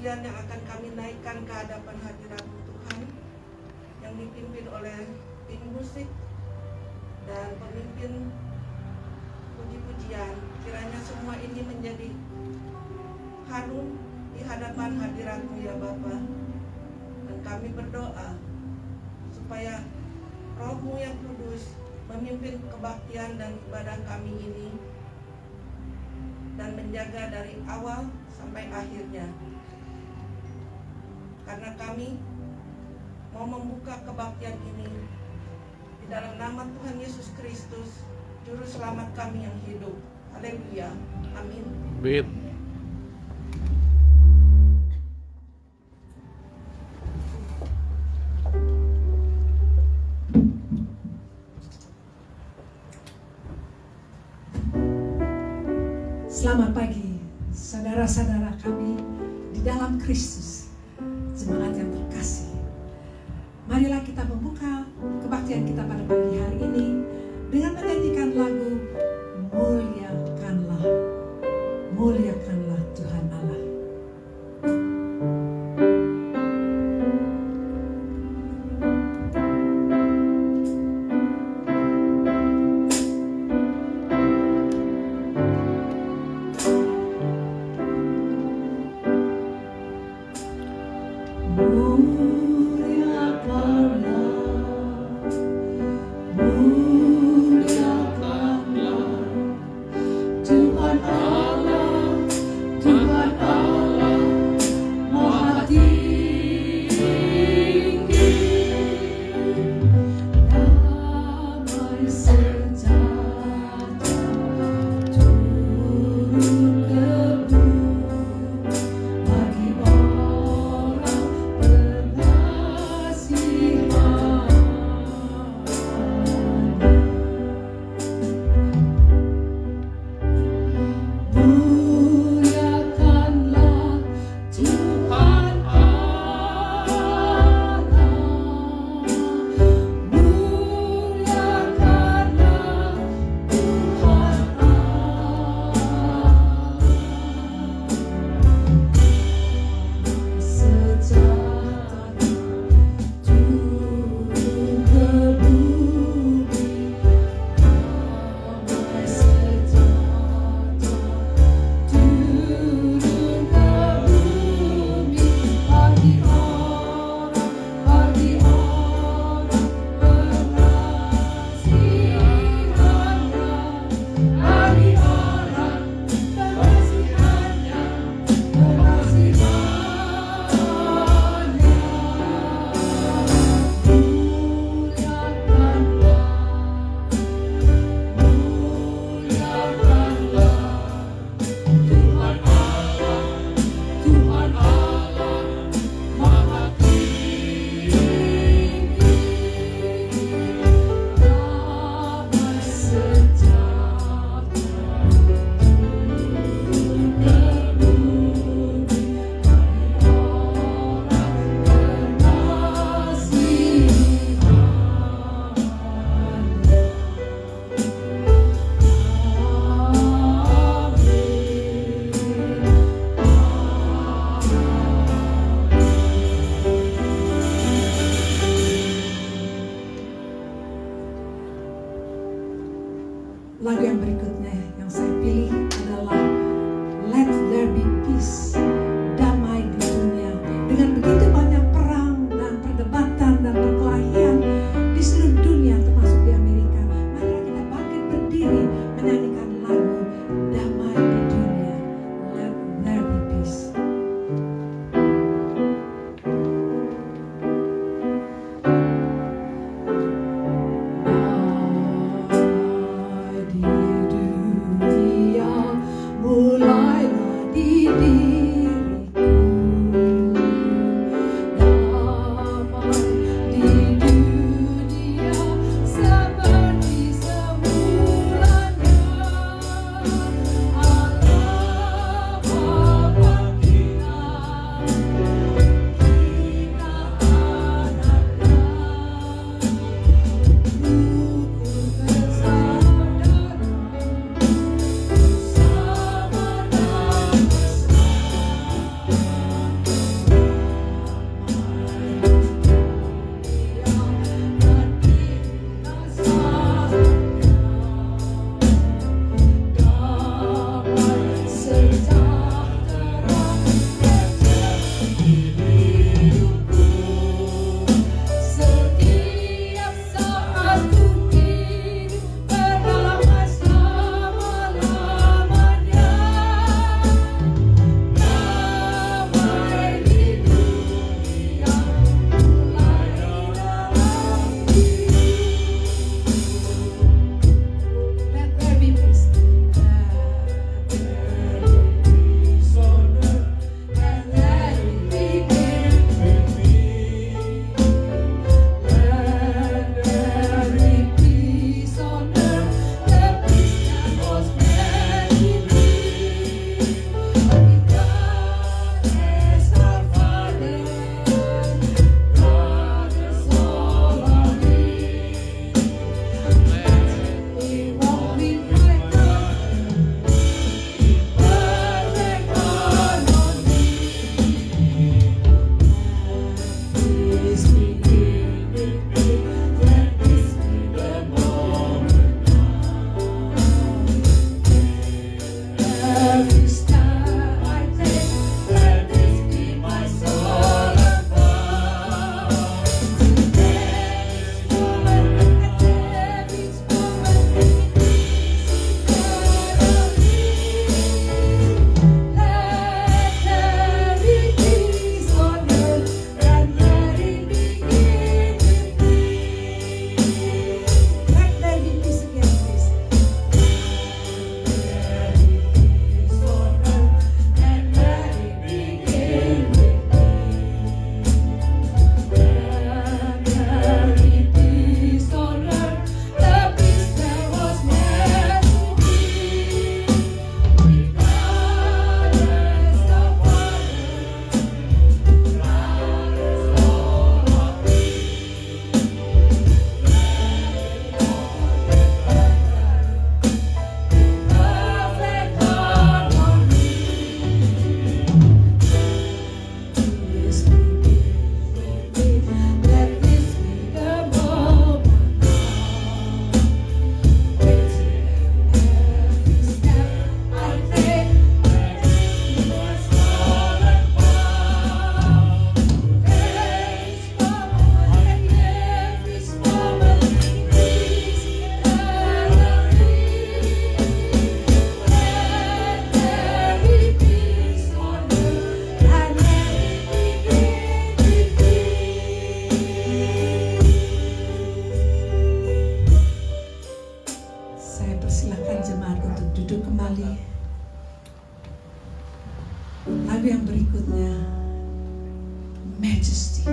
pujian yang akan kami naikkan ke hadapan hadirat-Mu Tuhan, yang dipimpin oleh tim musik dan pemimpin puji-pujian. Kiranya semua ini menjadi harum di hadapan hadirat-Mu ya Bapa. Dan kami berdoa supaya Roh-Mu yang kudus memimpin kebaktian dan ibadah kami ini dan menjaga dari awal sampai akhirnya. Karena kami mau membuka kebaktian ini di dalam nama Tuhan Yesus Kristus, Juru Selamat kami yang hidup. Haleluya. Amin. Amin. Selamat pagi, saudara-saudara kami di dalam Kristus, jemaat yang terkasih. Marilah kita membuka kebaktian kita pada pagi hari ini dengan menyanyikan lagu Muliakanlah, muliakanlah Tuhan Allah. Lagu yang berikutnya yang saya pilih adalah Let There Be Peace, damai di dunia. Dengan begitu banyak perang dan perdebatan dan perkelahian di seluruh dunia termasuk di Amerika, mari kita bangkit berdiri menyanyikan lagu damai di dunia, Let There Be Peace. Di dunia Dali. Lagu yang berikutnya, Majesty.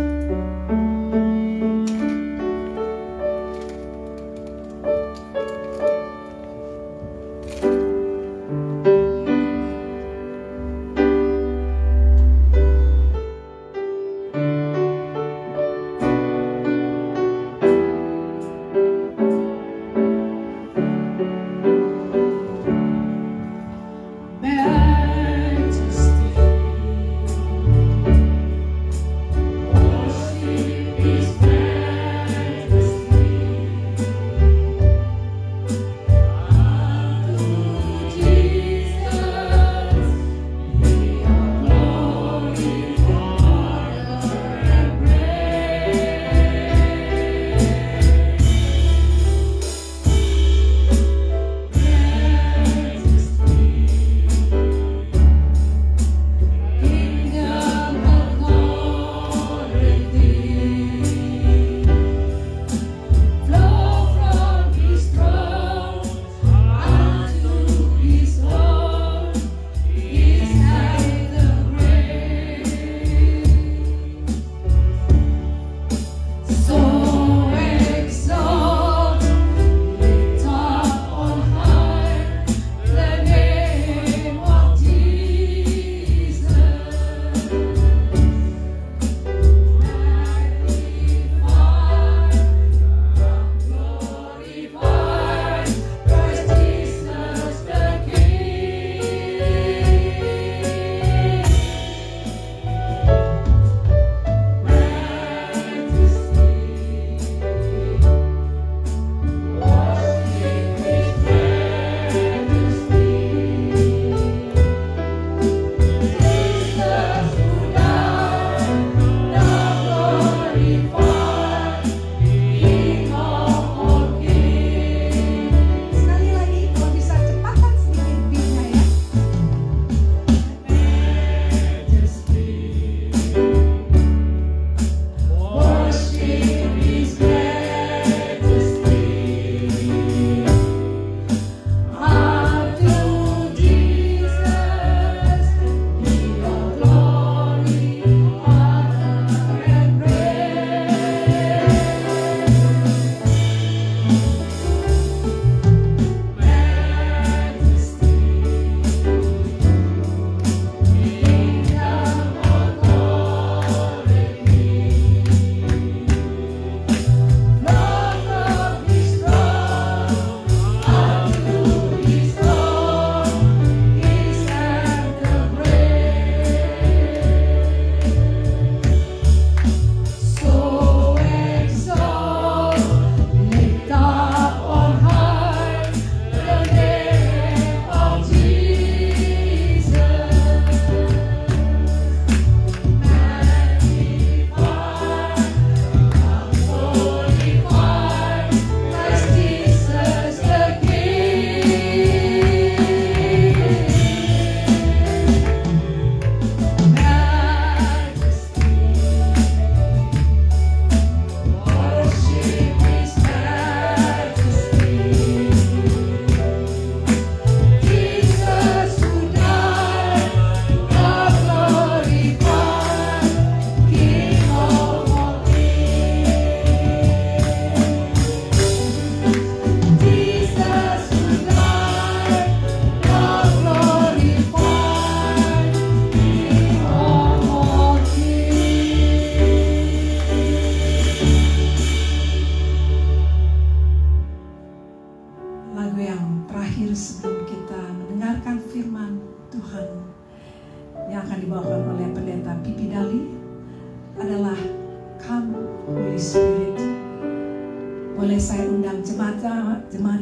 Boleh saya undang jemaat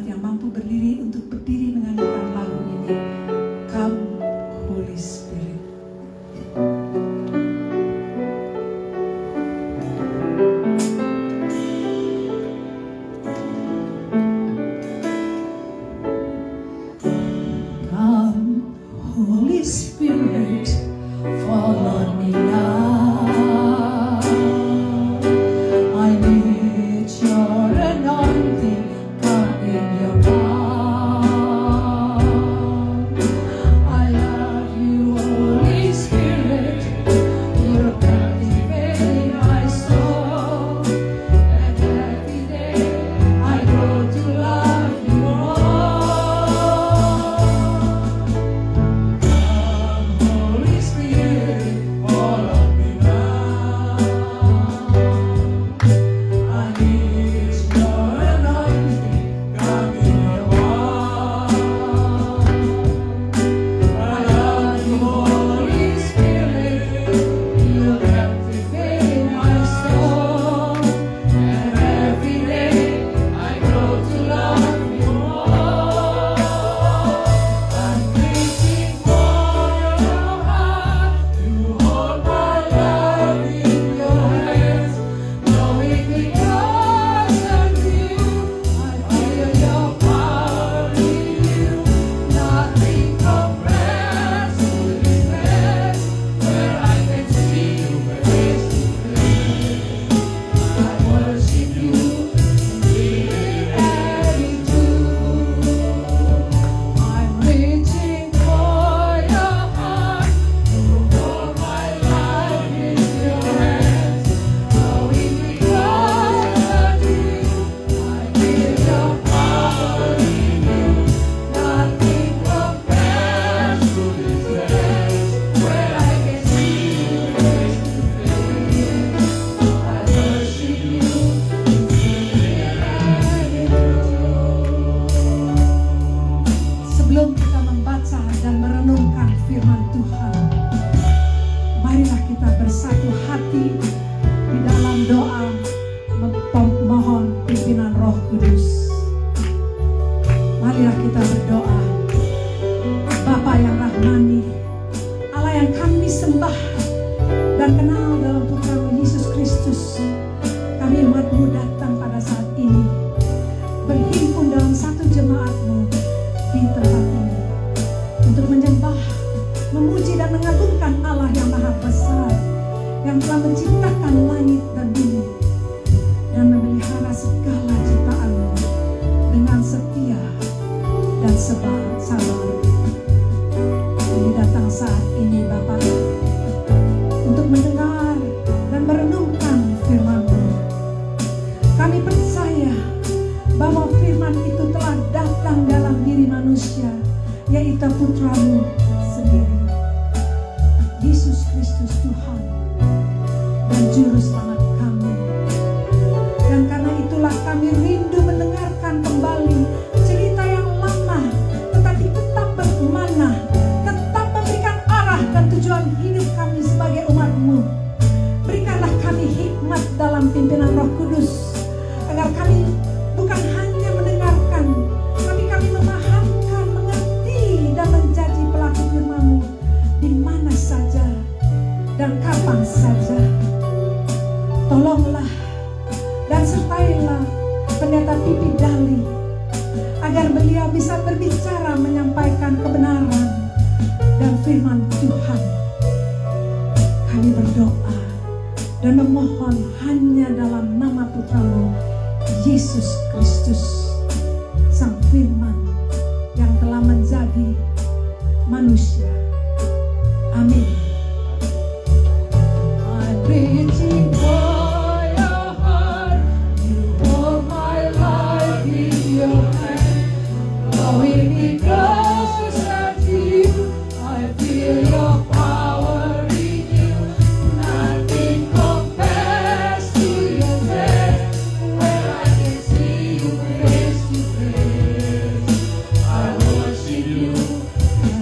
yang mampu berdiri untuk berdiri menyanyikan lagu ini, Come Holy Spirit. Come Holy Spirit, fall on me now. Anointing, come in your power. satu jemaat-Mu di tempat ini untuk menyembah, memuji dan mengagungkan Allah yang Maha Besar, yang telah menciptakan langit dan bumi dan memelihara segala ciptaan-Mu dengan setia dan sabar. Kami datang saat ini Bapa untuk mendengar dan merenungkan firman-Mu. Kami percaya bahwa firman itu telah datang dalam diri manusia, yaitu Putra-Mu sendiri, Yesus Kristus Tuhan dan Juru Selamat kami. Dan karena itulah kami rindu mendengarkan kembali cerita yang lama, tetapi tetap bermakna, tetap memberikan arah dan tujuan hidup kami sebagai umat-Mu. Berikanlah kami hikmat dalam pimpinan Roh Kudus, agar kami bukan hanya mendengarkan, tapi kami memahamkan, mengerti, dan menjadi pelaku firman-Mu di mana saja dan kapan saja. Tolonglah dan sertailah Pendeta Pipi Dali, agar beliau bisa berbicara, menyampaikan kebenaran dan firman Tuhan. Kami berdoa dan memohon hanya dalam nama Putra-Mu, Yesus Kristus, Sang Firman yang telah menjadi manusia. Amin. I'm reaching for your heart. You hold my life in your hand. Drawing me closer to you. I feel your power in you. Nothing compares to your death. When I can see you face to face, I worship you.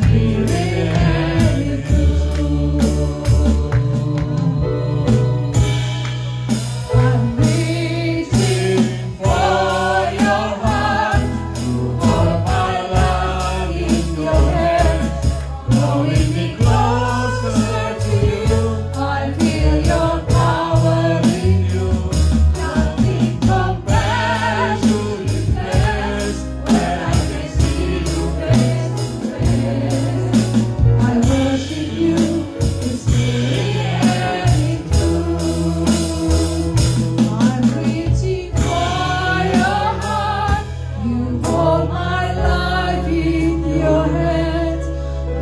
Spirit and truth. I'm reaching for your heart. You hold my life in your hand, drawing me closer to you. I feel your power in you. Nothing compares to this place when I can see you face to face. I worship you in spirit and in truth. I'm reaching for your heart. You hold my life in your hands,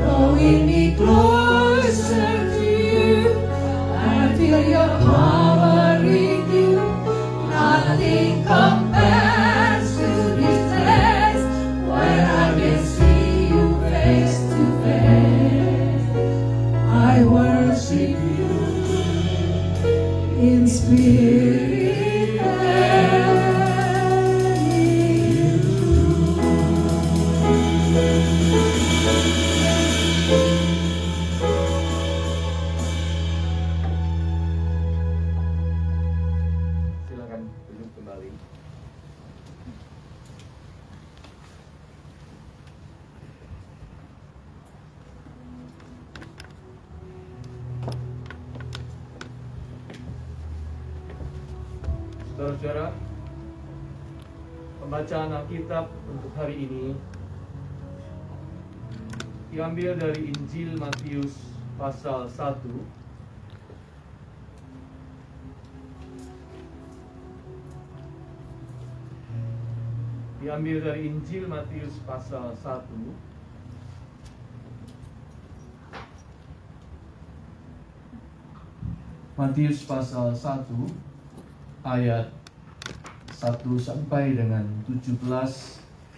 drawing me closer to you. I feel your power in you. Nothing compares to this place when I can see you face to face. I worship you in spirit and in truth. Silakan duduk kembali. Saudara-saudara, pembacaan Alkitab untuk hari ini diambil dari Injil Matius pasal 1 diambil dari Injil Matius pasal 1 Matius pasal 1 ayat 1 sampai dengan 17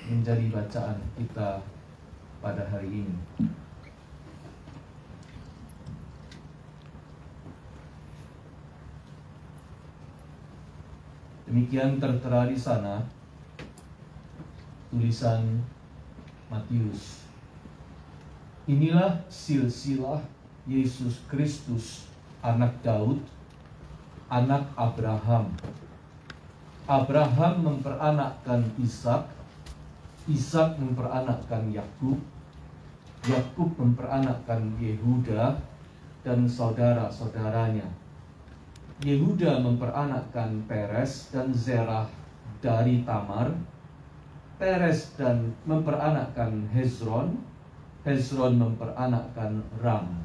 menjadi bacaan kita pada hari ini. Demikian tertera di sana tulisan Matius. Inilah silsilah Yesus Kristus, anak Daud, anak Abraham. Abraham memperanakkan Ishak, Ishak memperanakkan Yakub, Yakub memperanakkan Yehuda dan saudara-saudaranya. Yehuda memperanakkan Peres dan Zerah dari Tamar. Peres dan memperanakkan Hezron. Hezron memperanakkan Ram.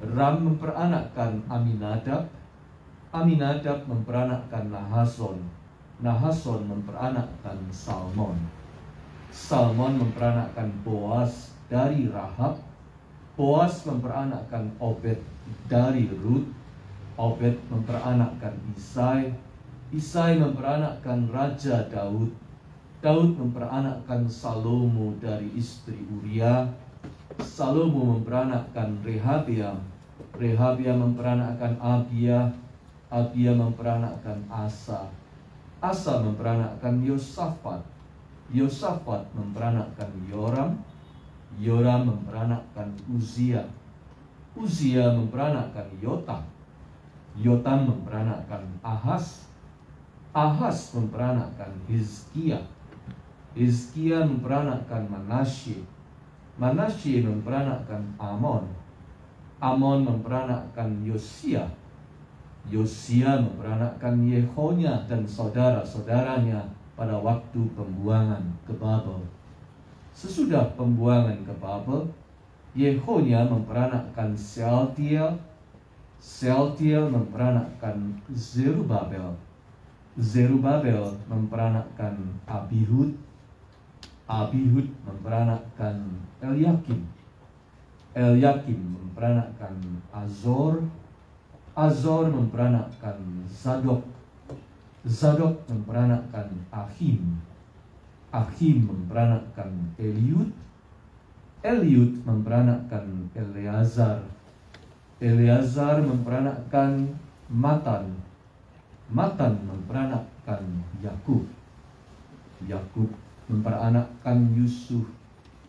Ram memperanakkan Aminadab. Aminadab memperanakkan Nahason. Nahason memperanakkan Salmon. Salmon memperanakkan Boaz dari Rahab. Boaz memperanakkan Obed dari Rut. Obed memperanakkan Isai. Isai memperanakkan Raja Daud. Daud memperanakkan Salomo dari istri Uria. Salomo memperanakkan Rehabeam. Rehabeam memperanakkan Abia. Abia memperanakkan Asa. Asa memperanakkan Yosafat. Yosafat memperanakkan Yoram. Yoram memperanakkan Uzia. Uzia memperanakkan Yotam. Yotam memperanakkan Ahaz. Ahaz memperanakkan Hizkia. Hizkia memperanakkan Manasye. Manasye memperanakkan Amon. Amon memperanakkan Yosia. Yosia memperanakkan Yehonya dan saudara-saudaranya pada waktu pembuangan ke Babel. Sesudah pembuangan ke Babel, Yehonya memperanakkan Sealtiel. Sealtiel memperanakkan Zerubabel. Zerubabel memperanakkan Abihud. Abihud memperanakkan Eliakim. Eliakim memperanakkan Azor. Azor memperanakkan Zadok. Zadok memperanakkan Ahim. Ahim memperanakkan Eliud. Eliud memperanakkan Eleazar. Eleazar memperanakkan Matan. Matan memperanakkan Yakub. Yakub memperanakkan Yusuf,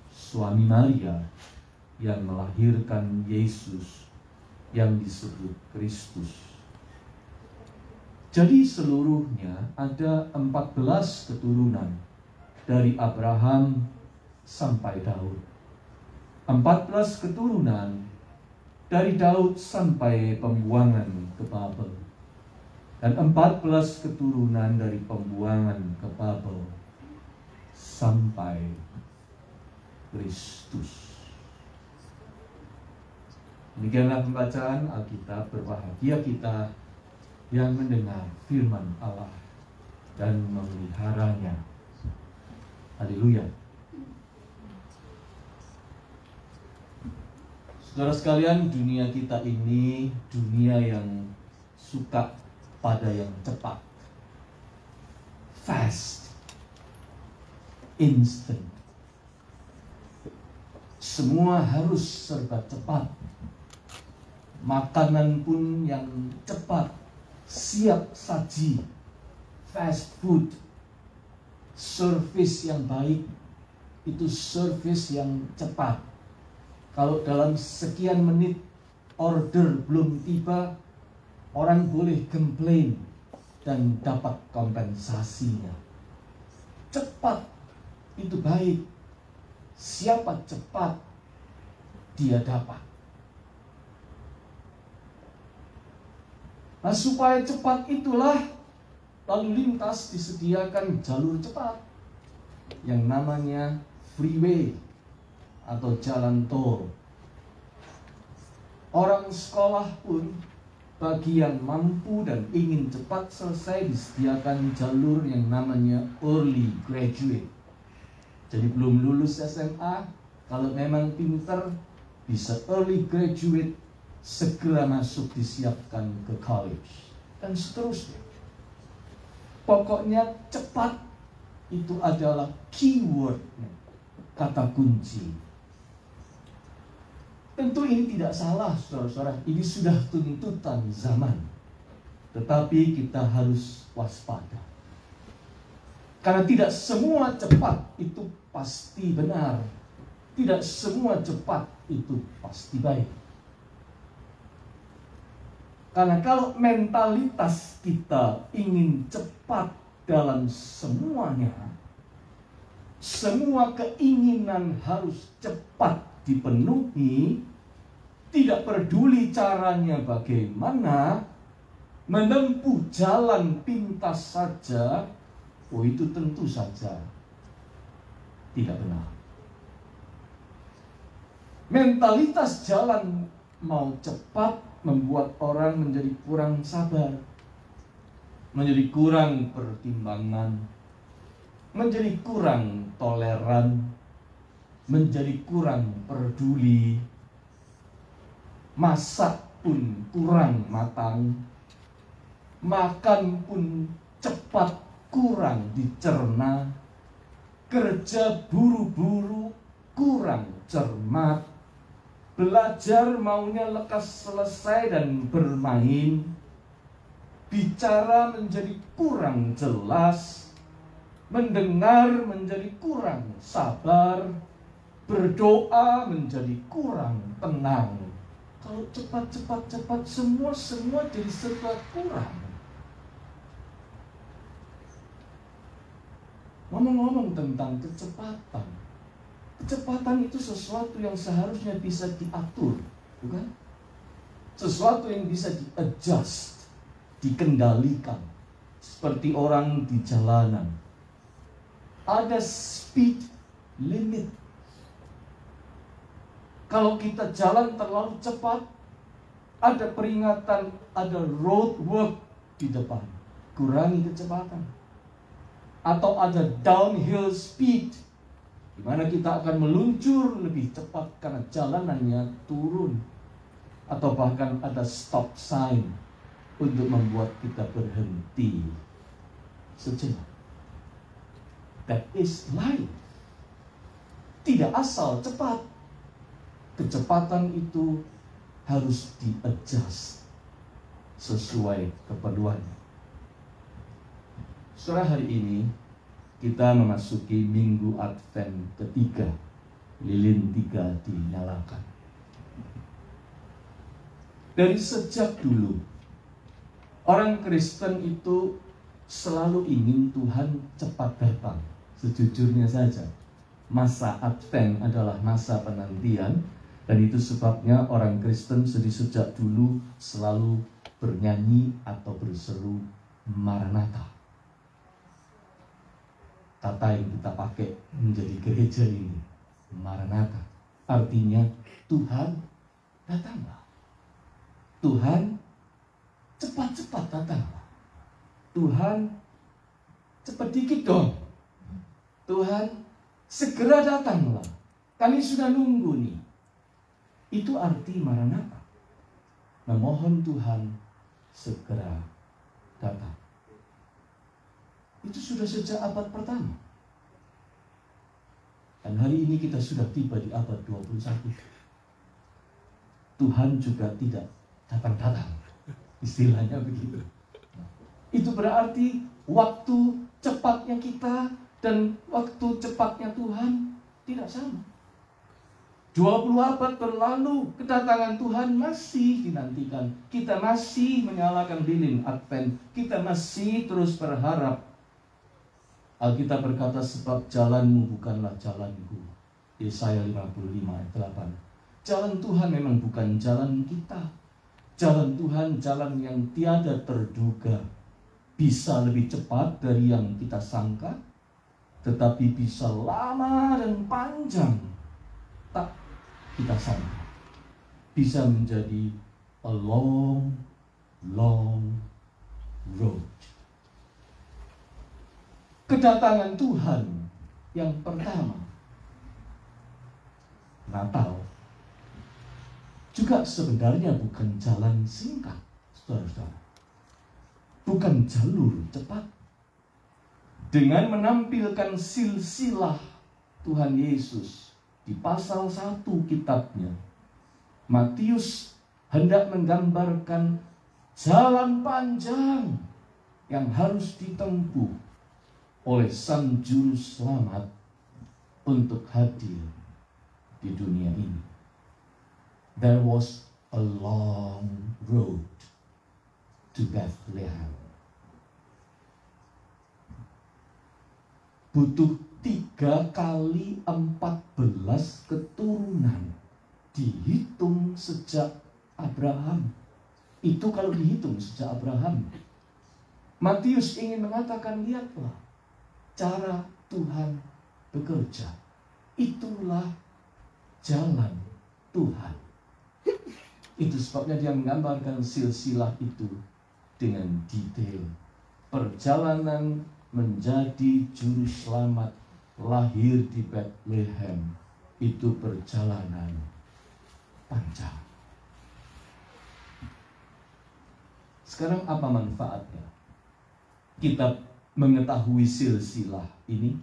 suami Maria, yang melahirkan Yesus yang disebut Kristus. Jadi seluruhnya ada 14 keturunan dari Abraham sampai Daud. 14 keturunan dari Daud sampai pembuangan ke Babel. Dan 14 keturunan dari pembuangan ke Babel sampai Kristus. Demikianlah pembacaan Alkitab. Berbahagia kita yang mendengar firman Allah dan memeliharanya. Haleluya. Saudara sekalian, dunia kita ini dunia yang suka pada yang cepat, fast, instant. Semua harus serba cepat. Makanan pun yang cepat, siap saji, fast food. Service yang baik itu service yang cepat. Kalau dalam sekian menit order belum tiba, orang boleh komplain dan dapat kompensasinya. Cepat itu baik. Siapa cepat, dia dapat. Nah, supaya cepat itulah lalu lintas disediakan jalur cepat yang namanya freeway atau jalan tol. Orang sekolah pun bagi yang mampu dan ingin cepat selesai disediakan jalur yang namanya early graduate. Jadi belum lulus SMA, kalau memang pinter bisa early graduate, segera masuk disiapkan ke college dan seterusnya. Pokoknya cepat itu adalah keywordnya, kata kunci. Tentu ini tidak salah, saudara-saudara. Ini sudah tuntutan zaman. Tetapi kita harus waspada. Karena tidak semua cepat itu pasti benar. Tidak semua cepat itu pasti baik. Karena kalau mentalitas kita ingin cepat dalam semuanya, semua keinginan harus cepat dipenuhi, tidak peduli caranya bagaimana, menempuh jalan pintas saja, oh itu tentu saja tidak benar. Mentalitas jalan mau cepat membuat orang menjadi kurang sabar, menjadi kurang pertimbangan, menjadi kurang toleran, menjadi kurang peduli, masak pun kurang matang, makan pun cepat kurang dicerna, kerja buru-buru kurang cermat, belajar maunya lekas selesai dan bermain, bicara menjadi kurang jelas, mendengar menjadi kurang sabar, berdoa menjadi kurang tenang. Kalau cepat semua jadi serba kurang. Ngomong-ngomong tentang kecepatan, kecepatan itu sesuatu yang seharusnya bisa diatur, bukan? Sesuatu yang bisa di-adjust, dikendalikan. Seperti orang di jalanan. Ada speed limit. Kalau kita jalan terlalu cepat, ada peringatan, ada road work di depan. Kurangi kecepatan. Atau ada downhill speed, di mana kita akan meluncur lebih cepat karena jalanannya turun. Atau bahkan ada stop sign untuk membuat kita berhenti sejenak. That is life. Tidak asal cepat. Kecepatan itu harus di-adjust sesuai keperluannya. Saudara, hari ini kita memasuki Minggu Advent ketiga. Lilin 3 dinyalakan. Dari sejak dulu, orang Kristen itu selalu ingin Tuhan cepat datang. Sejujurnya saja, masa Advent adalah masa penantian. Dan itu sebabnya orang Kristen sejak dulu selalu bernyanyi atau berseru Maranatha. Kata yang kita pakai menjadi gereja ini, Maranatha, artinya Tuhan datanglah. Tuhan cepat-cepat datanglah. Tuhan cepat dikit dong. Tuhan segera datanglah. Kami sudah nunggu nih. Itu arti Maranatha. Memohon Tuhan segera datang. Itu sudah sejak abad pertama. Dan hari ini kita sudah tiba di abad 21. Tuhan juga tidak datang-datang. Istilahnya begitu. Itu berarti waktu cepatnya kita dan waktu cepatnya Tuhan tidak sama. 20 abad berlalu, kedatangan Tuhan masih dinantikan. Kita masih menyalakan lilin Advent. Kita masih terus berharap. Alkitab berkata, sebab jalanmu bukanlah jalanku. Yesaya 55 ayat 8. Jalan Tuhan memang bukan jalan kita. Jalan Tuhan jalan yang tiada terduga. Bisa lebih cepat dari yang kita sangka, tetapi bisa lama dan panjang. Tak kita sangka. Bisa menjadi a long, long road. Kedatangan Tuhan yang pertama, Natal, juga sebenarnya bukan jalan singkat, saudara-saudara. Bukan jalur cepat. Dengan menampilkan silsilah Tuhan Yesus di pasal 1 kitabnya, Matius hendak menggambarkan jalan panjang yang harus ditempuh oleh Sang Juru Selamat untuk hadir di dunia ini. There was a long road to Bethlehem. Butuh 3 kali 14 keturunan dihitung sejak Abraham. Itu kalau dihitung sejak Abraham. Matius ingin mengatakan, lihatlah cara Tuhan bekerja. Itulah jalan Tuhan. Itu sebabnya dia menggambarkan silsilah itu dengan detail. Perjalanan menjadi juru selamat lahir di Bethlehem itu perjalanan panjang. Sekarang apa manfaatnya kita mengetahui silsilah ini?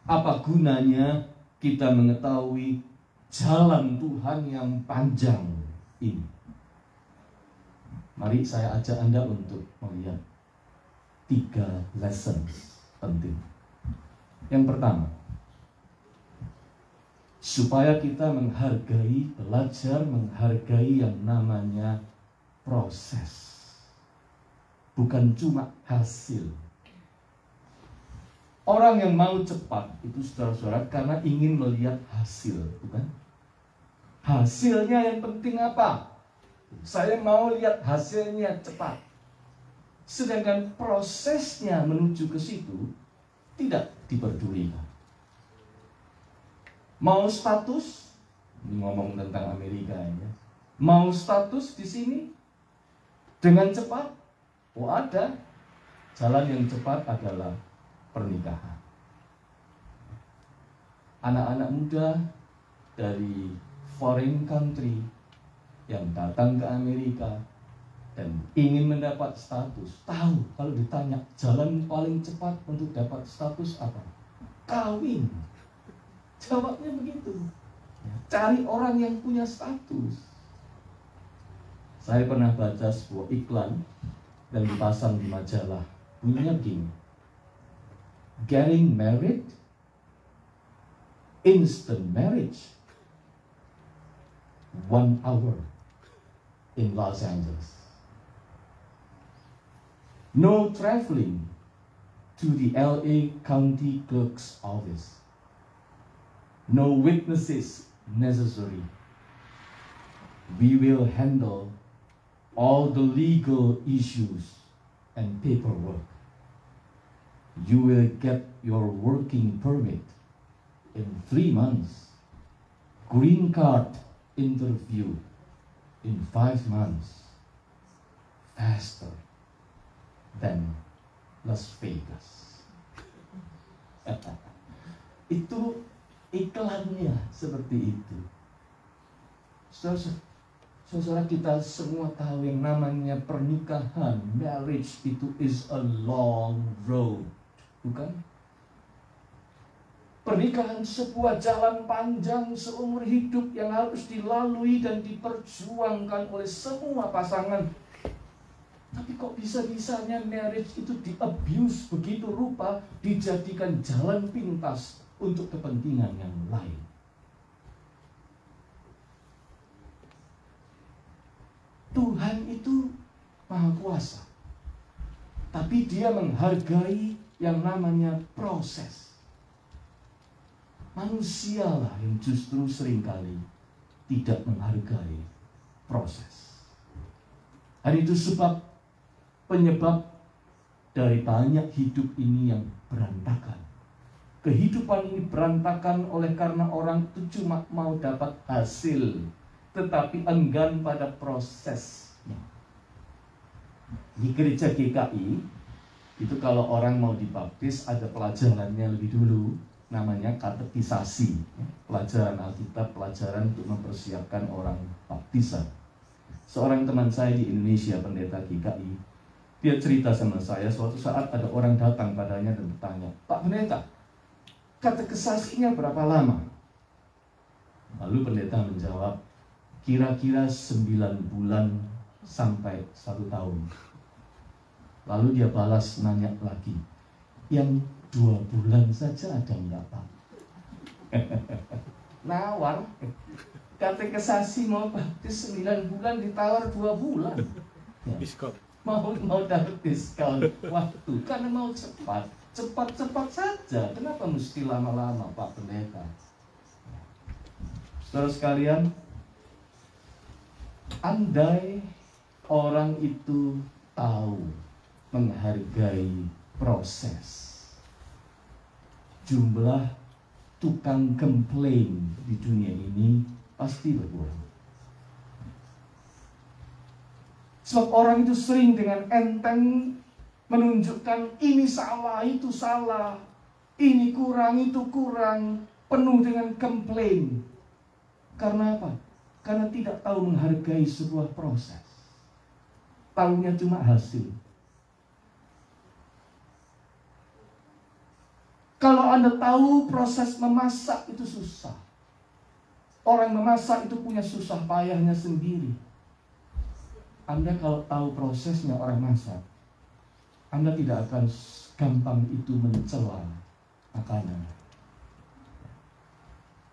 Apa gunanya kita mengetahui jalan Tuhan yang panjang ini? Mari saya ajak Anda untuk melihat 3 lessons penting. Yang pertama, supaya kita belajar menghargai yang namanya proses, bukan cuma hasil. Orang yang mau cepat itu saudara-saudara karena ingin melihat hasil, bukan? Hasilnya yang penting apa? Saya mau lihat hasilnya cepat. Sedangkan prosesnya menuju ke situ tidak diperdulikan. Mau status, ini ngomong tentang Amerika ya. Mau status di sini dengan cepat? Oh ada. Jalan yang cepat adalah pernikahan. Anak-anak muda dari foreign country yang datang ke Amerika dan ingin mendapat status, tahu kalau ditanya jalan paling cepat untuk dapat status apa? Kawin. Jawabnya begitu. Cari orang yang punya status. Saya pernah baca sebuah iklan dan dipasang di majalah. Bunyinya gini: getting married, instant marriage, 1 hour in Los Angeles. No traveling to the LA County Clerk's office. No witnesses necessary. We will handle all the legal issues and paperwork. You will get your working permit in 3 months. Green card interview in 5 months. Faster than Las Vegas. Itu iklannya seperti itu. Saudara kita semua tahu yang namanya pernikahan, marriage itu is a long road, bukan? Pernikahan sebuah jalan panjang seumur hidup yang harus dilalui dan diperjuangkan oleh semua pasangan. Tapi kok bisa-bisanya marriage itu di-abuse begitu rupa, dijadikan jalan pintas untuk kepentingan yang lain. Tuhan itu Maha Kuasa, tapi Dia menghargai yang namanya proses. Manusialah yang justru seringkali tidak menghargai proses. Dan itu penyebab dari banyak hidup ini yang berantakan. Kehidupan ini berantakan oleh karena orang itu cuma mau dapat hasil, tetapi enggan pada prosesnya. Di gereja GKI itu kalau orang mau dibaptis ada pelajarannya lebih dulu, namanya katekisasi, pelajaran Alkitab, pelajaran untuk mempersiapkan orang baptisan. Seorang teman saya di Indonesia, pendeta GKI, dia cerita sama saya, suatu saat ada orang datang padanya dan bertanya, "Pak pendeta, katekisasinya berapa lama?" Lalu pendeta menjawab, "Kira-kira 9 bulan sampai 1 tahun." Lalu dia balas nanya lagi, "Yang 2 bulan saja ada enggak, Pak?" Nawar. Katekisasi mau baptis 9 bulan ditawar 2 bulan. Ya. Mau dapat diskon waktu karena mau cepat saja. Kenapa mesti lama-lama, Pak Pendeta? Saudara sekalian, andai orang itu tahu menghargai proses, jumlah tukang komplain di dunia ini pasti berkurang. Sebab orang itu sering dengan enteng menunjukkan ini salah, itu salah, ini kurang, itu kurang, penuh dengan komplain. Karena apa? Karena tidak tahu menghargai sebuah proses. Taunya cuma hasil. Kalau Anda tahu proses memasak itu susah. Orang memasak itu punya susah payahnya sendiri. Anda kalau tahu prosesnya orang masak, Anda tidak akan gampang itu mencela makanan.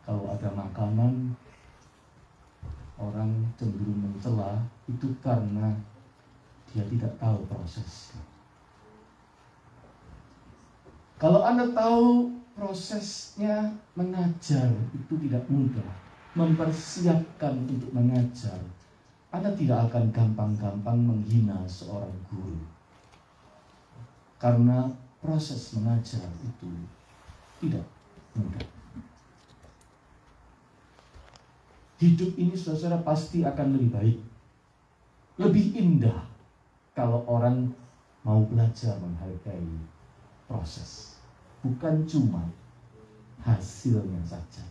Kalau ada makanan, orang cenderung mencela itu karena dia tidak tahu prosesnya. Kalau Anda tahu prosesnya mengajar itu tidak mudah, mempersiapkan untuk mengajar, Anda tidak akan gampang-gampang menghina seorang guru. Karena proses mengajar itu tidak mudah. Hidup ini saudara pasti akan lebih baik, lebih indah kalau orang mau belajar menghargai proses, bukan cuma hasilnya saja.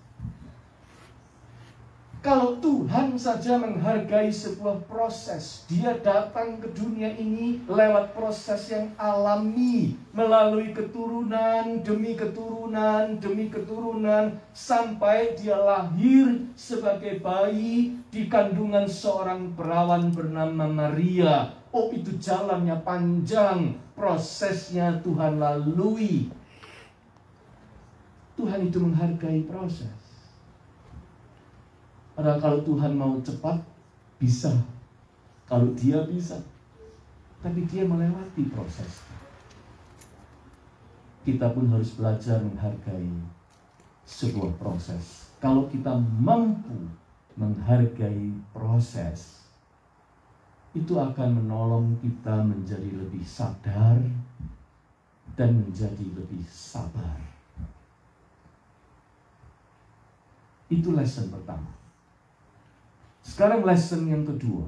Kalau Tuhan saja menghargai sebuah proses, Dia datang ke dunia ini lewat proses yang alami, melalui keturunan demi keturunan demi keturunan, sampai Dia lahir sebagai bayi di kandungan seorang perawan bernama Maria. Oh, itu jalannya panjang, prosesnya Tuhan lalui. Tuhan itu menghargai proses. Padahal kalau Tuhan mau cepat, bisa. Kalau Dia bisa. Tapi Dia melewati proses. Kita pun harus belajar menghargai sebuah proses. Kalau kita mampu menghargai proses, itu akan menolong kita menjadi lebih sadar dan menjadi lebih sabar. Itu lesson pertama. Sekarang lesson yang kedua.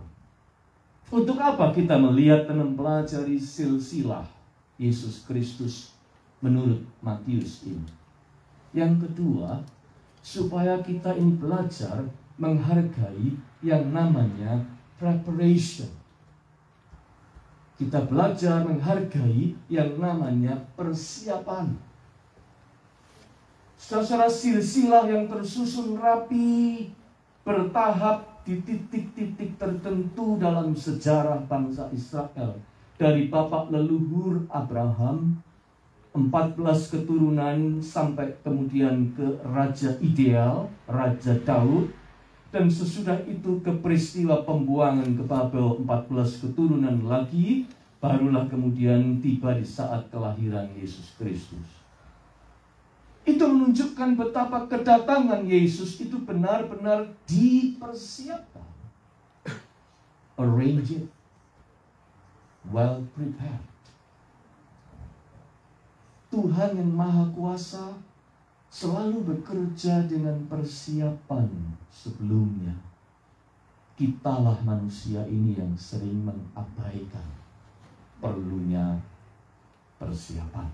Untuk apa kita melihat dan mempelajari silsilah Yesus Kristus menurut Matius ini? Yang kedua, supaya kita ini belajar menghargai yang namanya preparation. Kita belajar menghargai yang namanya persiapan. Saudara, silsilah yang tersusun rapi, bertahap di titik-titik tertentu dalam sejarah bangsa Israel. Dari bapak leluhur Abraham, 14 keturunan sampai kemudian ke raja ideal, Raja Daud. Dan sesudah itu ke peristiwa pembuangan ke Babel, 14 keturunan lagi. Barulah kemudian tiba di saat kelahiran Yesus Kristus. Itu menunjukkan betapa kedatangan Yesus itu benar-benar dipersiapkan. Arrange it. Well prepared. Tuhan yang Maha Kuasa selalu bekerja dengan persiapan sebelumnya. Kitalah manusia ini yang sering mengabaikan perlunya persiapan.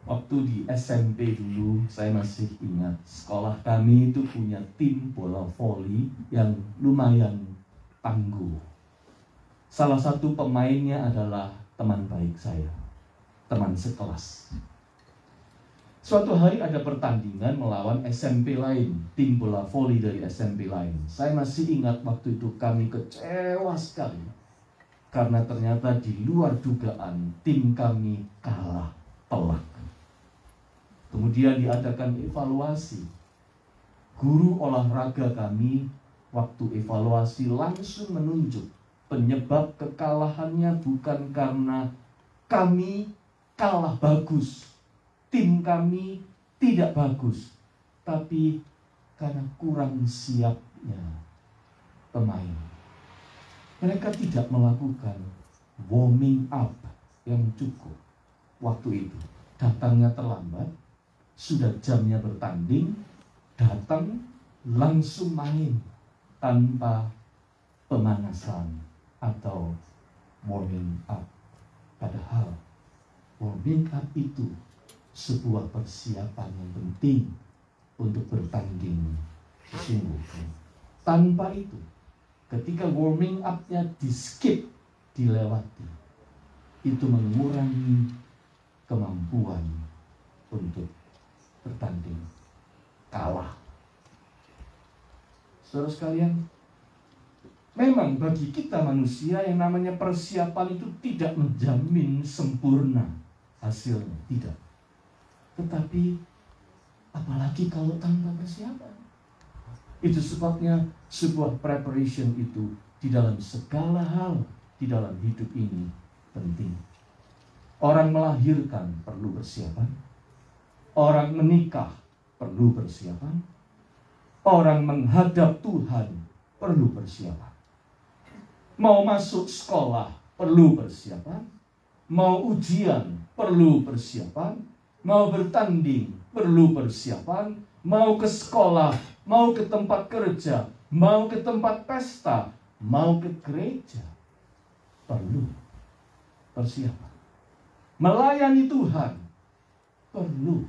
Waktu di SMP dulu, saya masih ingat sekolah kami itu punya tim bola voli yang lumayan tangguh. Salah satu pemainnya adalah teman baik saya, teman sekelas. Suatu hari ada pertandingan melawan SMP lain, tim bola voli dari SMP lain. Saya masih ingat waktu itu kami kecewa sekali, karena ternyata di luar dugaan tim kami kalah telak. Kemudian diadakan evaluasi. Guru olahraga kami waktu evaluasi langsung menunjuk penyebab kekalahannya bukan karena kami kalah bagus, tim kami tidak bagus, tapi karena kurang siapnya pemain. Mereka tidak melakukan warming up yang cukup waktu itu. Datangnya terlambat, sudah jamnya bertanding, datang langsung main tanpa pemanasan atau warming up. Padahal warming up itu sebuah persiapan yang penting untuk bertanding sesungguhnya. Tanpa itu, ketika warming up-nya di-skip, dilewati, itu mengurangi kemampuan untuk bertanding, kalah. Saudara sekalian, memang bagi kita manusia yang namanya persiapan itu tidak menjamin sempurna hasilnya, tidak. Tetapi apalagi kalau tanpa persiapan. Itu sebabnya sebuah preparation itu di dalam segala hal di dalam hidup ini penting. Orang melahirkan perlu persiapan. Orang menikah perlu persiapan. Orang menghadap Tuhan perlu persiapan. Mau masuk sekolah perlu persiapan. Mau ujian perlu persiapan. Mau bertanding perlu persiapan. Mau ke sekolah, mau ke tempat kerja, mau ke tempat pesta, mau ke gereja, perlu persiapan. Melayani Tuhan perlu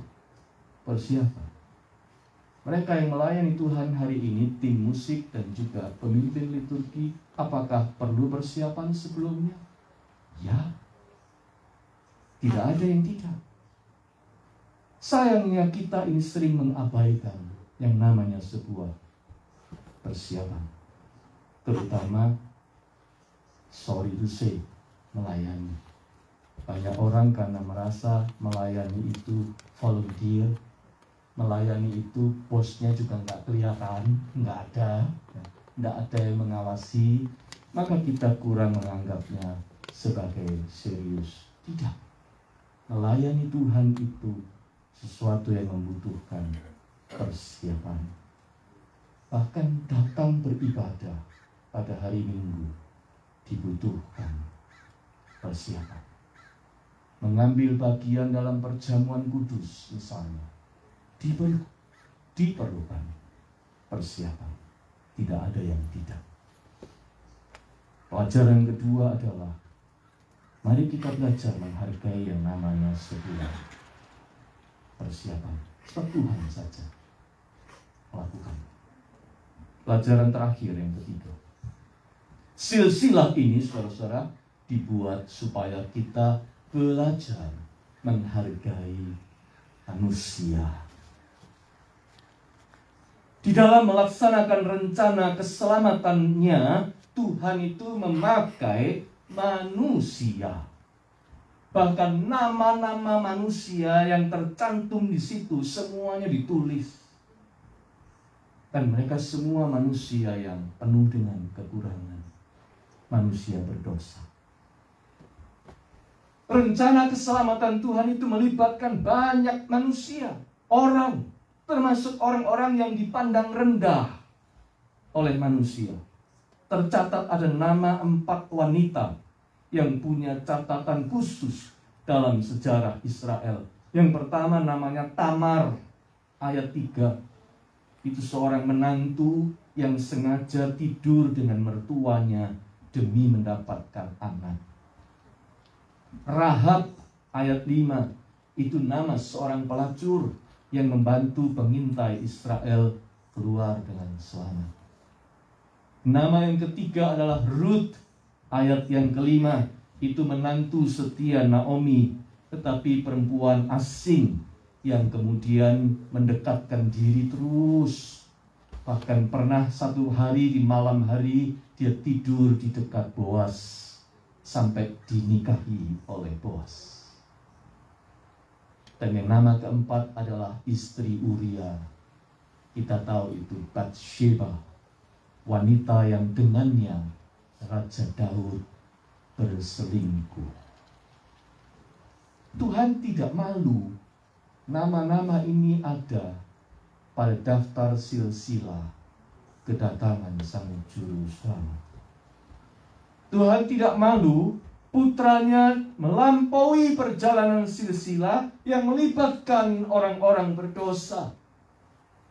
persiapan. Mereka yang melayani Tuhan hari ini, tim musik dan juga pemimpin liturgi, apakah perlu persiapan sebelumnya? Ya, tidak ada yang tidak. Sayangnya kita ini sering mengabaikan yang namanya sebuah persiapan. Terutama, sorry to say, melayani. Banyak orang karena merasa melayani itu volunteer, melayani itu bosnya juga nggak kelihatan, nggak ada yang mengawasi, maka kita kurang menganggapnya sebagai serius. Tidak. Melayani Tuhan itu sesuatu yang membutuhkan persiapan. Bahkan datang beribadah pada hari Minggu dibutuhkan persiapan. Mengambil bagian dalam perjamuan kudus misalnya diperlukan persiapan. Tidak ada yang tidak. Pelajaran kedua adalah mari kita belajar menghargai yang namanya sebuah persiapan. Sebab Tuhan saja melakukan. Pelajaran terakhir yang ketiga. Silsilah ini, saudara-saudara, dibuat supaya kita belajar menghargai manusia. Di dalam melaksanakan rencana keselamatannya, Tuhan itu memakai manusia. Bahkan nama-nama manusia yang tercantum di situ semuanya ditulis. Dan mereka semua manusia yang penuh dengan kekurangan. Manusia berdosa. Rencana keselamatan Tuhan itu melibatkan banyak manusia. Orang, termasuk orang-orang yang dipandang rendah oleh manusia. Tercatat ada nama 4 wanita yang punya catatan khusus dalam sejarah Israel. Yang pertama namanya Tamar, ayat 3. Itu seorang menantu yang sengaja tidur dengan mertuanya demi mendapatkan anak. Rahab, ayat 5. Itu nama seorang pelacur yang membantu pengintai Israel keluar dengan selamat. Nama yang ketiga adalah Ruth, ayat yang kelima. Itu menantu setia Naomi, tetapi perempuan asing yang kemudian mendekatkan diri terus. Bahkan pernah satu hari di malam hari dia tidur di dekat Boaz sampai dinikahi oleh Boaz. Dan yang nama keempat adalah istri Uria. Kita tahu itu Batsheba, wanita yang dengannya Raja Daud berselingkuh. Tuhan tidak malu nama-nama ini ada pada daftar silsilah kedatangan Sang Juru Selamat. Tuhan tidak malu putranya melampaui perjalanan silsilah yang melibatkan orang-orang berdosa.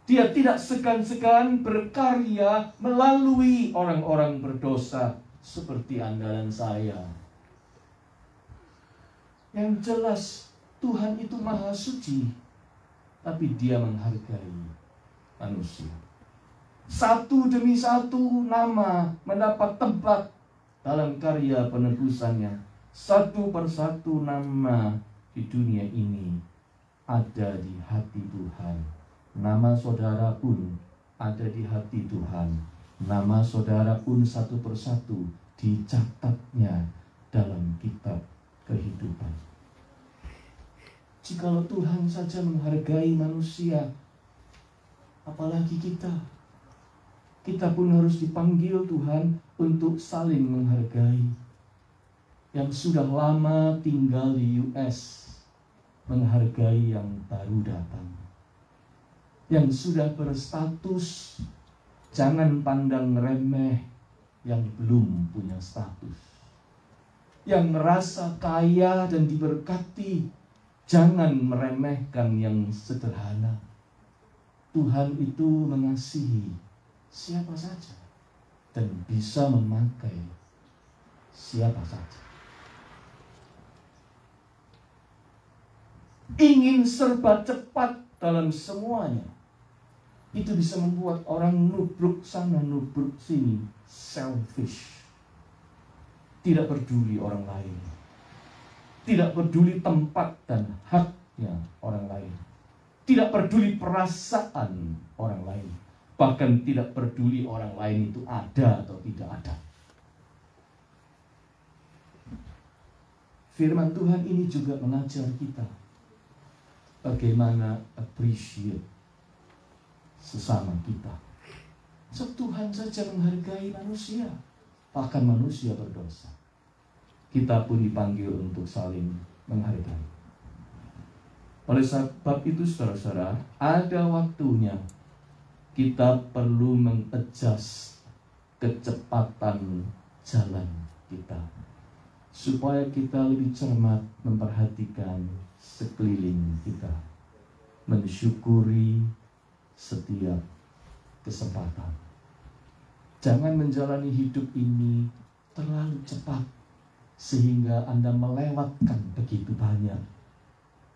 Dia tidak segan-segan berkarya melalui orang-orang berdosa seperti Anda dan saya. Yang jelas Tuhan itu maha suci, tapi Dia menghargai manusia. Satu demi satu nama mendapat tempat dalam karya penebusannya. Satu persatu nama di dunia ini ada di hati Tuhan. Nama saudara pun ada di hati Tuhan. Nama saudara pun satu persatu dicatatnya dalam kitab kehidupan. Jikalau Tuhan saja menghargai manusia, apalagi kita. Kita pun harus dipanggil Tuhan untuk saling menghargai. Yang sudah lama tinggal di US menghargai yang baru datang. Yang sudah berstatus, jangan pandang remeh yang belum punya status. Yang merasa kaya dan diberkati, jangan meremehkan yang sederhana. Tuhan itu mengasihi siapa saja dan bisa memakai siapa saja. Ingin serba cepat dalam semuanya, itu bisa membuat orang nubruk sana, nubruk sini, selfish. Tidak peduli orang lain. Tidak peduli tempat dan haknya orang lain. Tidak peduli perasaan orang lain. Bahkan tidak peduli orang lain itu ada atau tidak ada. Firman Tuhan ini juga mengajar kita bagaimana appreciate sesama kita. So, Tuhan saja menghargai manusia, bahkan manusia berdosa. Kita pun dipanggil untuk saling menghargai. Oleh sebab itu, saudara-saudara, ada waktunya kita perlu mengadjust kecepatan jalan kita, supaya kita lebih cermat memperhatikan sekeliling kita, mensyukuri setiap kesempatan. Jangan menjalani hidup ini terlalu cepat sehingga Anda melewatkan begitu banyak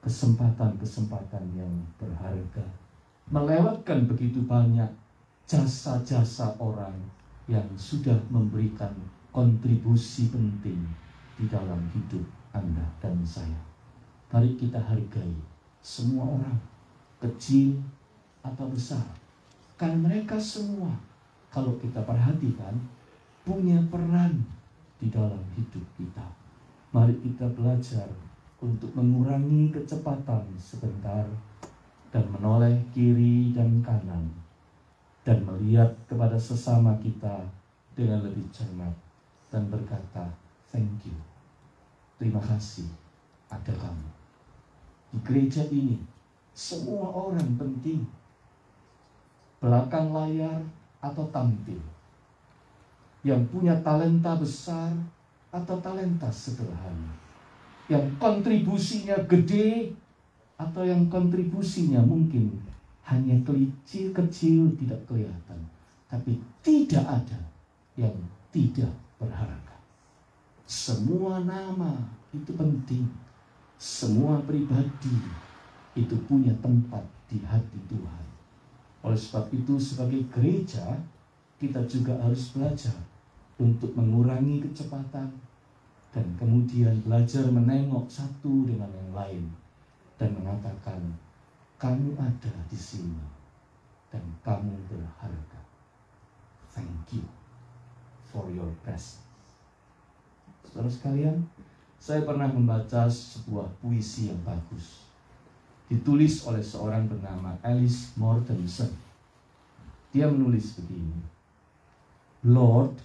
kesempatan-kesempatan yang berharga, melewatkan begitu banyak jasa-jasa orang yang sudah memberikan kontribusi penting di dalam hidup Anda dan saya. Mari kita hargai semua orang, kecil atau besar, karena mereka semua, kalau kita perhatikan, punya peran di dalam hidup kita. Mari kita belajar untuk mengurangi kecepatan sebentar dan menoleh kiri dan kanan dan melihat kepada sesama kita dengan lebih cermat dan berkata, thank you, terima kasih ada kamu. Di gereja ini semua orang penting, belakang layar atau tampil, yang punya talenta besar atau talenta sederhana, yang kontribusinya gede atau yang kontribusinya mungkin hanya kecil-kecil tidak kelihatan, tapi tidak ada yang tidak berharga. Semua nama itu penting, semua pribadi itu punya tempat di hati Tuhan. Oleh sebab itu, sebagai gereja kita juga harus belajar untuk mengurangi kecepatan dan kemudian belajar menengok satu dengan yang lain dan mengatakan, kamu ada di sini dan kamu berharga. Thank you for your presence. Saudara sekalian, saya pernah membaca sebuah puisi yang bagus, ditulis oleh seorang bernama Alice Mortensen. Dia menulis begini, Lord,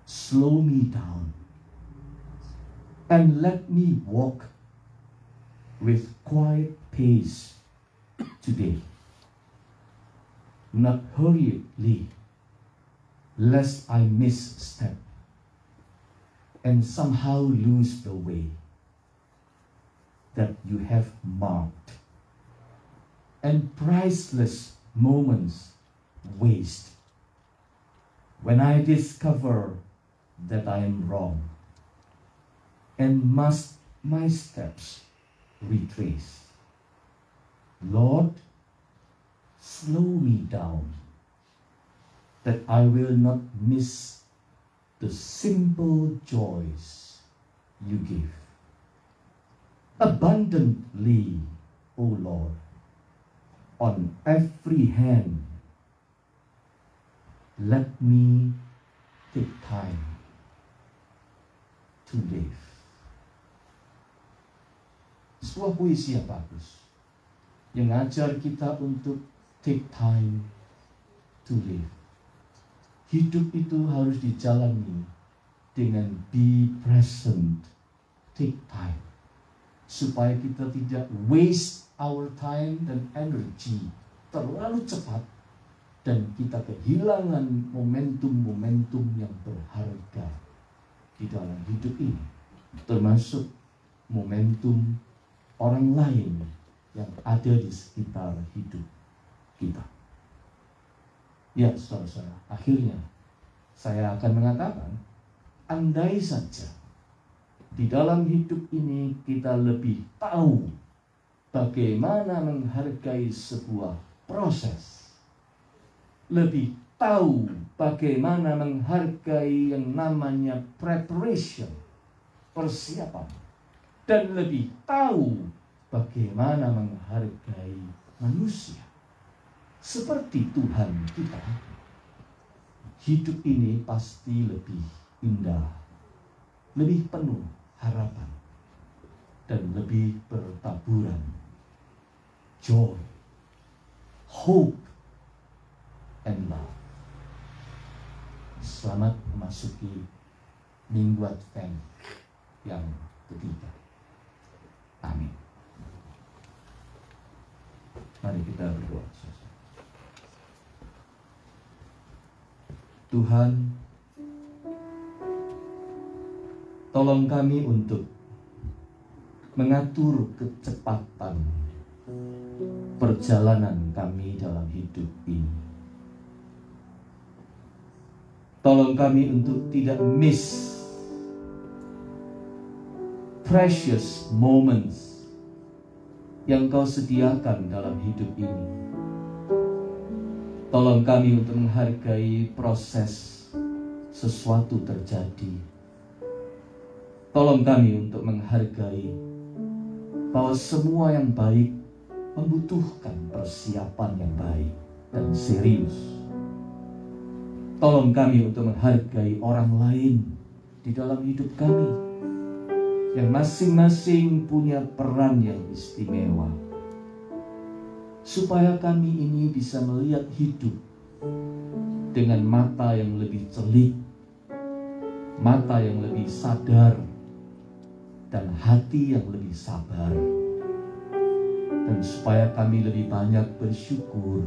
slow me down and let me walk with quiet pace today, not hurriedly, lest I misstep. and somehow lose the way that you have marked, and priceless moments waste when I discover that I am wrong and must my steps retrace. Lord, slow me down that I will not miss the simple joys you give. Abundantly, O Lord, on every hand, let me take time to live. Sebuah puisi yang bagus, yang ngajar kita untuk take time to live. Hidup itu harus dijalani dengan be present, take time, supaya kita tidak waste our time dan energy terlalu cepat dan kita kehilangan momentum-momentum yang berharga di dalam hidup ini, termasuk momentum orang lain yang ada di sekitar hidup kita. Ya, saudara-saudara, akhirnya saya akan mengatakan, andai saja di dalam hidup ini kita lebih tahu bagaimana menghargai sebuah proses, lebih tahu bagaimana menghargai yang namanya preparation, persiapan, dan lebih tahu bagaimana menghargai manusia seperti Tuhan kita, hidup ini pasti lebih indah, lebih penuh harapan, dan lebih bertaburan joy, hope, and love. Selamat memasuki Minggu Advent yang ketiga. Amin. Mari kita berdoa. Tuhan, tolong kami untuk mengatur kecepatan perjalanan kami dalam hidup ini. Tolong kami untuk tidak miss precious moments yang Kau sediakan dalam hidup ini. Tolong kami untuk menghargai proses sesuatu terjadi. Tolong kami untuk menghargai bahwa semua yang baik membutuhkan persiapan yang baik dan serius. Tolong kami untuk menghargai orang lain di dalam hidup kami, yang masing-masing punya peran yang istimewa, supaya kami ini bisa melihat hidup dengan mata yang lebih celik, mata yang lebih sadar, dan hati yang lebih sabar. Dan supaya kami lebih banyak bersyukur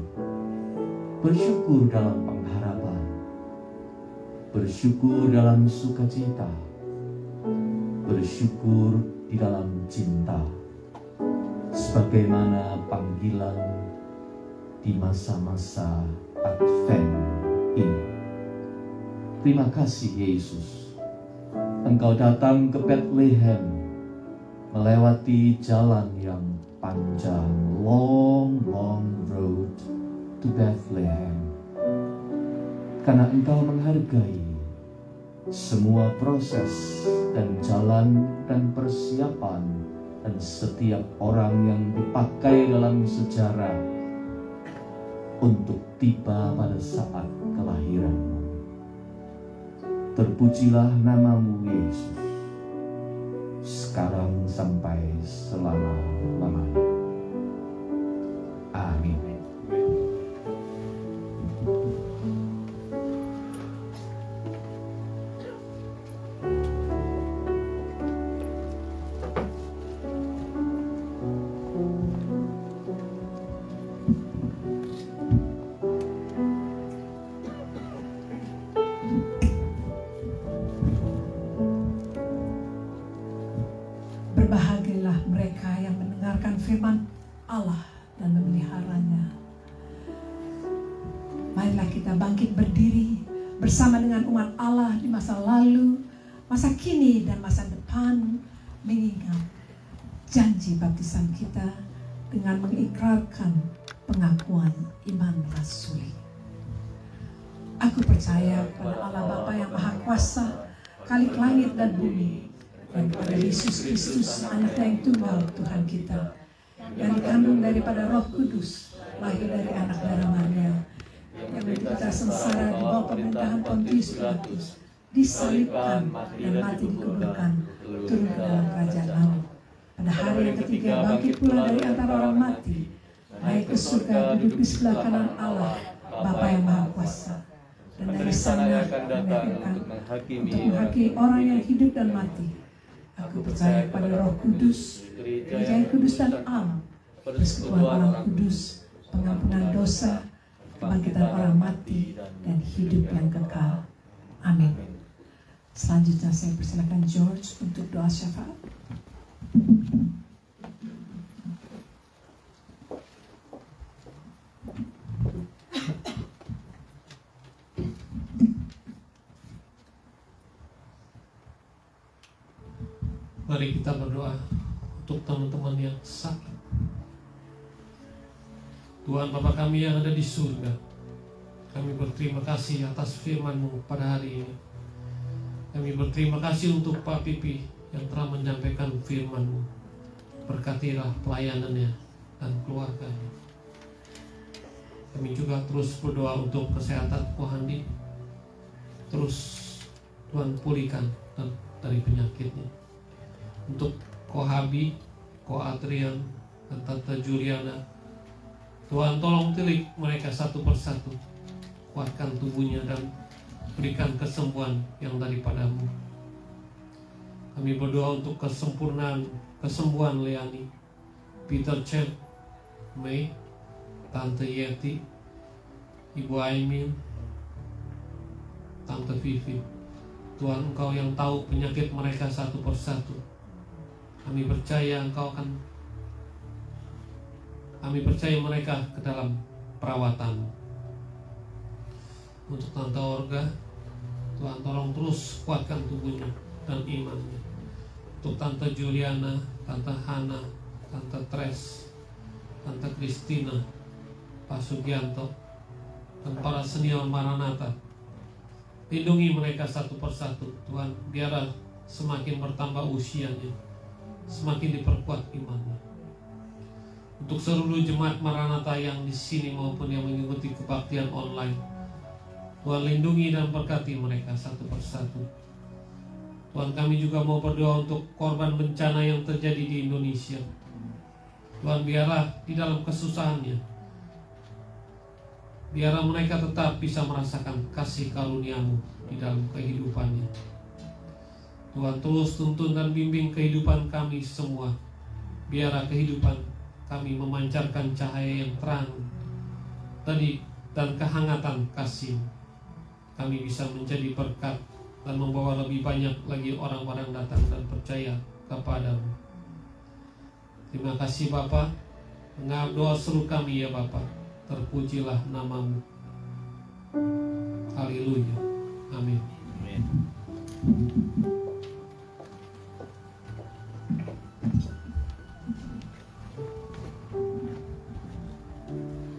dalam pengharapan, bersyukur dalam sukacita, bersyukur di dalam cinta, sebagaimana panggilan di masa-masa Advent ini. Terima kasih Yesus, Engkau datang ke Bethlehem melewati jalan yang panjang, long road to Bethlehem, karena Engkau menghargai semua proses dan jalan dan persiapan dan setiap orang yang dipakai dalam sejarah untuk tiba pada saat kelahiran-Mu. Terpujilah nama-Mu Yesus, sekarang sampai selama-lamanya. Amin. mendengarkan firman Allah dan memeliharanya. Marilah kita bangkit berdiri bersama dengan umat Allah di masa lalu, masa kini, dan masa depan, mengingat janji baptisan kita dengan mengikrarkan pengakuan iman rasuli. Aku percaya kepada Allah Bapa yang Maha Kuasa, Khalik langit dan bumi, dan kepada Yesus Kristus, Anak yang tunggal Tuhan kita, yang dikandung daripada Roh Kudus, lahir dari anak darah Maria, yang menderita sengsara di bawah pemerintahan Pontius Pilatus, disalibkan dan mati dikuburkan, turun ke dalam kerajaan langit. Pada hari yang ketiga bangkit pula dari antara orang mati, naik ke surga, duduk di sebelah kanan Allah Bapa yang Maha Kuasa. Dan dari sana akan datang untuk menghakimi orang yang hidup dan mati. Aku percaya pada Roh Kudus, Gereja yang kudus dan am, persekutuan orang kudus, pengampunan dosa, kebangkitan orang mati, dan hidup yang kekal. Amin. Selanjutnya saya persilakan George untuk doa syafaat. Mari kita berdoa untuk teman-teman yang sakit. Tuhan Bapa kami yang ada di surga, kami berterima kasih atas firman-Mu pada hari ini. Kami berterima kasih untuk Pak Pipi yang telah menyampaikan firman-Mu. Berkatilah pelayanannya dan keluarganya. Kami juga terus berdoa untuk kesehatan Ko Handi. Terus Tuhan pulihkan dari penyakitnya. Untuk Ko Habi, Ko Adrian, dan Tante Juliana, Tuhan tolong tilik mereka satu persatu, kuatkan tubuhnya dan berikan kesembuhan yang daripada-Mu. Kami berdoa untuk kesembuhan Leani, Peter Chen, Mei, Tante Yeti, Ibu Aimin, Tante Vivi. Tuhan, Engkau yang tahu penyakit mereka satu persatu. Kami percaya mereka ke dalam perawatan. Untuk Tante Orga, Tuhan tolong terus kuatkan tubuhnya dan imannya. Untuk Tante Juliana, Tante Hana, Tante Tres, Tante Christina, Pak Sugianto, dan para senior Maranatha, lindungi mereka satu persatu. Tuhan, biarlah semakin bertambah usianya, semakin diperkuat imannya. Untuk seluruh jemaat Maranatha yang di sini maupun yang mengikuti kebaktian online, Tuhan lindungi dan berkati mereka satu persatu. Tuhan, kami juga mau berdoa untuk korban bencana yang terjadi di Indonesia. Tuhan, biarlah di dalam kesusahannya, biarlah mereka tetap bisa merasakan kasih karunia-Mu di dalam kehidupannya. Tuhan, terus tuntun dan bimbing kehidupan kami semua. Biarlah kehidupan kami memancarkan cahaya yang terang tadi dan kehangatan kasih. Kami bisa menjadi berkat dan membawa lebih banyak lagi orang-orang datang dan percaya kepada-Mu. Terima kasih Bapa. Dengar doa seru kami ya Bapa. Terpujilah nama-Mu. Haleluya. Amin. Amin.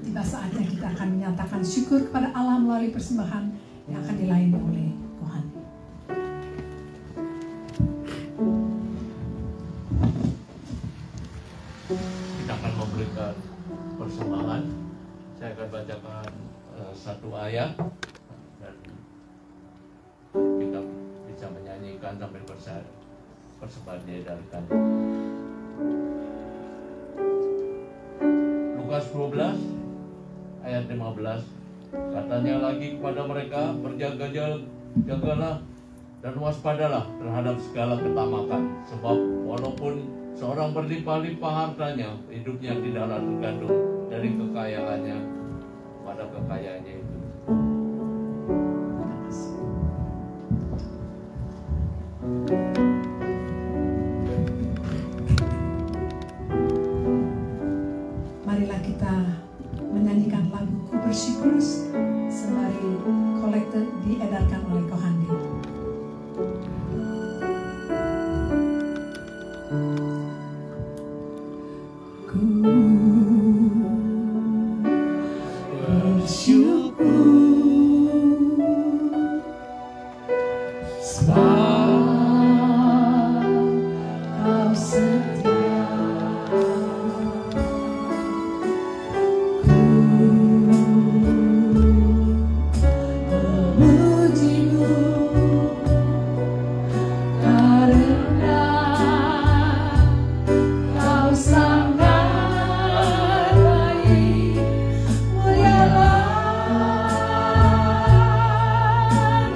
Tiba saatnya kita akan menyatakan syukur kepada Allah melalui persembahan yang akan dilayani oleh Tuhan. Kita akan memberikan persembahan. Saya akan bacakan satu ayat dan kita bisa menyanyikan sambil persembahan diedarkan. Lukas 12 ayat 15, katanya lagi kepada mereka, berjaga-jagalah dan waspadalah terhadap segala ketamakan, sebab walaupun seorang berlimpah-limpah hartanya, hidupnya tidaklah tergantung dari kekayaannya pada kekayaannya itu. marilah kita menyanyikan lagu Ku Bersyukur sembari kolektor diedarkan oleh Kohandi. Ku bersyukur sebab Kau setia. Ku memujimu karena Kau sangat baik, mulialah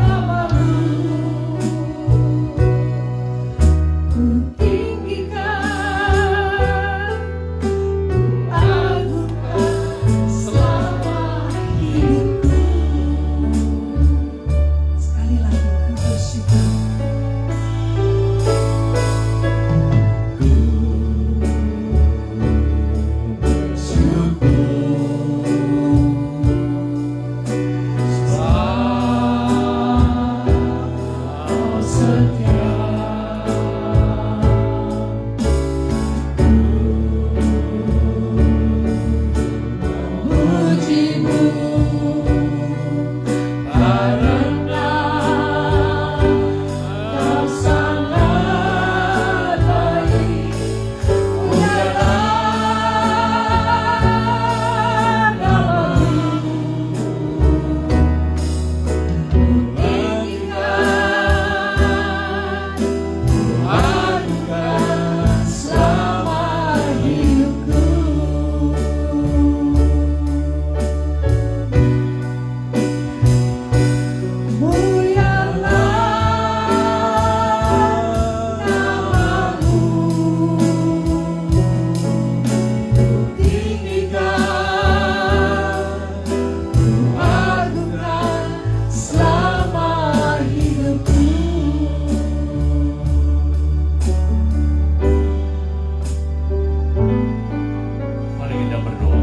namamu. Ku tinggikan, ku agungkan selama hidupku. Sekali lagi ku bersyukur. Kau setia. Memujimu karena Kau sangat baik, mulialah namamu. Ku tinggikan, ku agungkan selama hidupku. Mulialah namamu. Ku tinggikan, ku agungkan selama hidupku. Mari kita berdoa.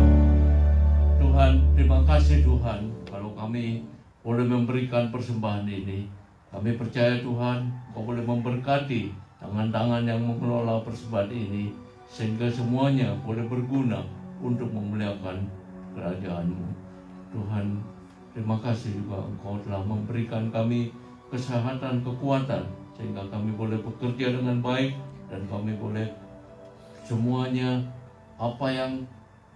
Tuhan, terima kasih Tuhan kalau kami boleh memberikan persembahan ini. Kami percaya Tuhan, Kau boleh memberkati tangan-tangan yang mengelola persembahan ini, sehingga semuanya boleh berguna untuk memuliakan kerajaan-Mu. Tuhan, terima kasih juga Engkau telah memberikan kami kesehatan, kekuatan, sehingga kami boleh bekerja dengan baik, dan kami boleh semuanya apa yang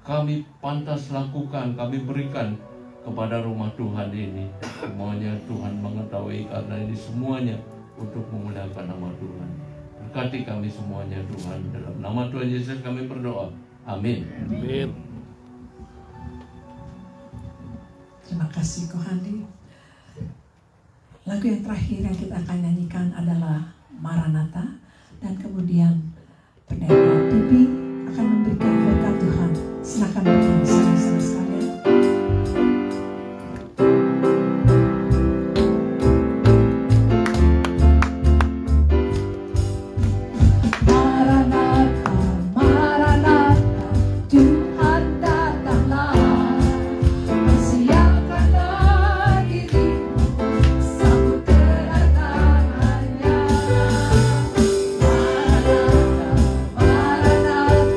kami pantas lakukan, kami berikan kepada rumah Tuhan ini. Semuanya Tuhan mengetahui, karena ini semuanya untuk memuliakan nama Tuhan. Berkati kami semuanya Tuhan, dalam nama Tuhan Yesus kami berdoa. Amin. Amin. Terima kasih Kohandi. Lagu yang terakhir yang kita akan nyanyikan adalah Maranatha, dan kemudian pendeta Bibi akan memberikan berkat Tuhan. Silakan berdiri saudara-saudara sekalian. Maranatha, Maranatha, Tuhan datanglah. Persiapkanlah dirimu, sambut kedatangannya. Maranatha, Maranatha,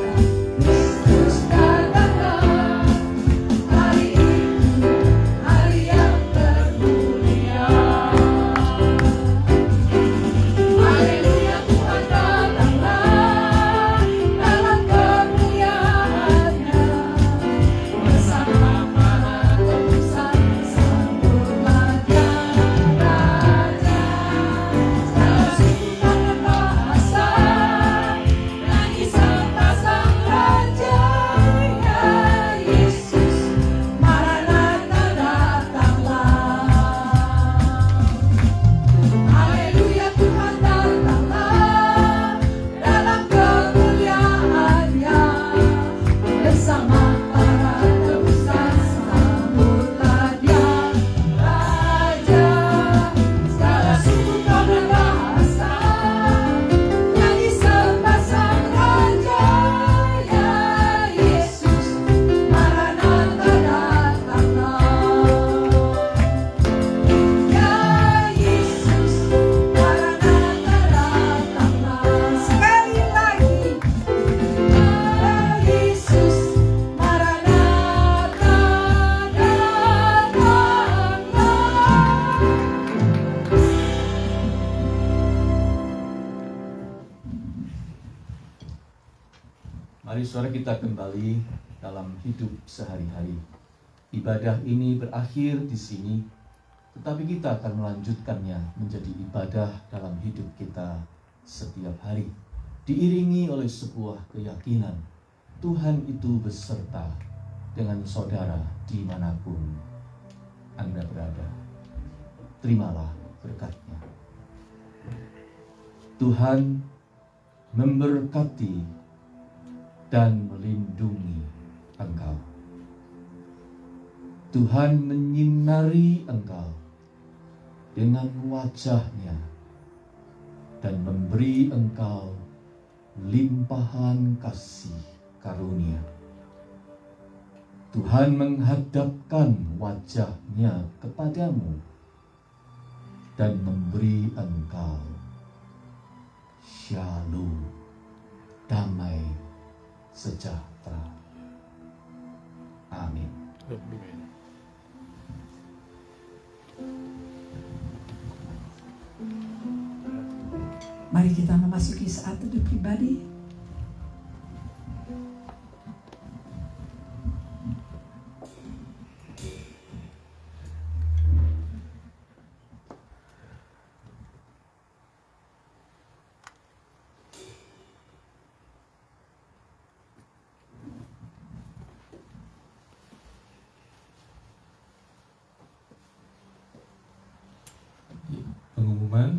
Saudara, kita kembali dalam hidup sehari-hari. Ibadah ini berakhir di sini, tetapi kita akan melanjutkannya menjadi ibadah dalam hidup kita setiap hari, diiringi oleh sebuah keyakinan Tuhan itu beserta dengan saudara dimanapun Anda berada. Terimalah berkat-Nya. Tuhan memberkati dan melindungi engkau. Tuhan menyinari engkau dengan wajah-Nya dan memberi engkau limpahan kasih karunia. Tuhan menghadapkan wajah-Nya kepadamu dan memberi engkau shalom, damai sejahtera. Amin. Mari kita memasuki saat teduh pribadi. Pengumuman.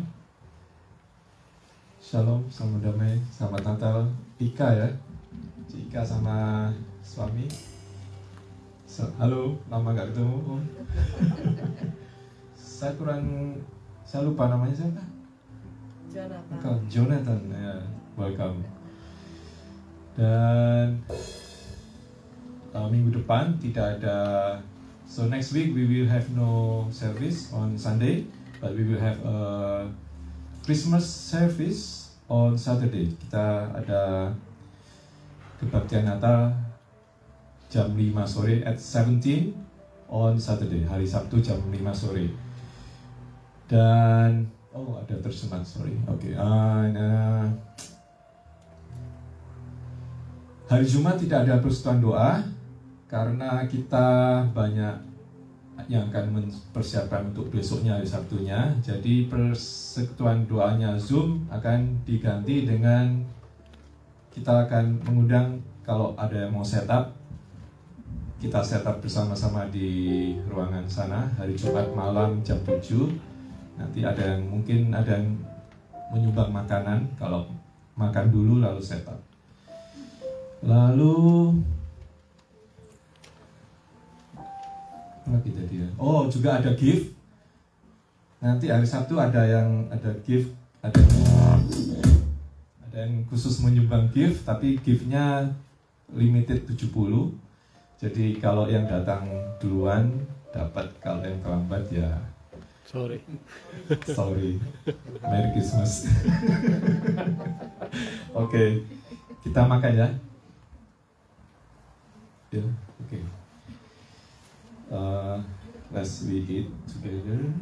Shalom, selamat damai, selamat Natal. Ika ya, Cik Ika sama suami. Halo, lama gak ketemu Om. Saya lupa namanya siapa? Jonathan ya, welcome. Dan minggu depan tidak ada. So next week we will have no service on Sunday, but we will have a Christmas service on Saturday. Kita ada kebaktian Natal jam 5 sore at 17 on Saturday, hari Sabtu jam 5 sore. Dan ada terjemahan, sorry. Oke. Hari Jumat tidak ada persekutuan doa karena kita banyak yang akan mempersiapkan untuk besoknya hari Sabtunya. Jadi persekutuan doanya Zoom akan diganti dengan kita akan mengundang, kalau ada yang mau setup, kita setup bersama-sama di ruangan sana hari Jumat malam jam 7. Nanti ada yang mungkin ada yang menyumbang makanan, kalau makan dulu lalu setup. Lalu lagi tadi ya. Juga ada gift. Nanti hari Sabtu ada gift, ada yang khusus menyumbang gift, tapi giftnya limited 70. Jadi kalau yang datang duluan dapat, kalau yang terlambat ya sorry. Merry Christmas. Oke, kita makan ya. Oke. Let's we eat together.